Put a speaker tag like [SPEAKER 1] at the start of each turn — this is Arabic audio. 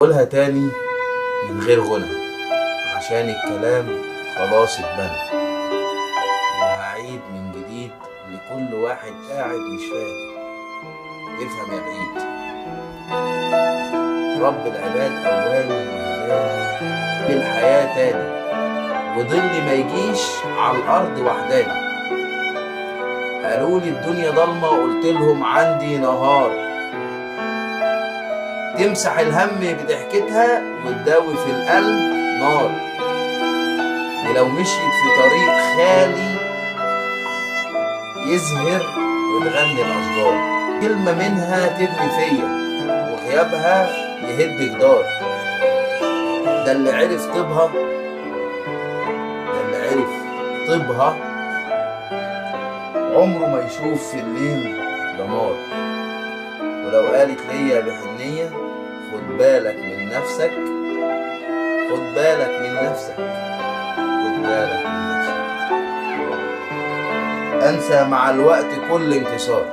[SPEAKER 1] قولها تاني من غير غنى عشان الكلام خلاص اتبنى، وهعيد من جديد لكل واحد قاعد مش فاهم. افهم يا بعيد، رب العباد أواني وهداني للحياة تاني، وظلي ما يجيش على الأرض وحداني. قالولي الدنيا ضلمة قلت لهم عندي نهار، تمسح الهم بضحكتها وتداوي في القلب نار. دي لو مشيت في طريق خالي يزهر وتغني الأشجار، كلمة منها تبني فيا وغيابها يهد جدار. ده اللي عرف طيبها، ده اللي عرف طيبها عمره ما يشوف في الليل دمار. ولو قالت ليا بحنية خد بالك من نفسك، خد بالك من نفسك، خد بالك من نفسك. أنسى مع الوقت كل انكسار،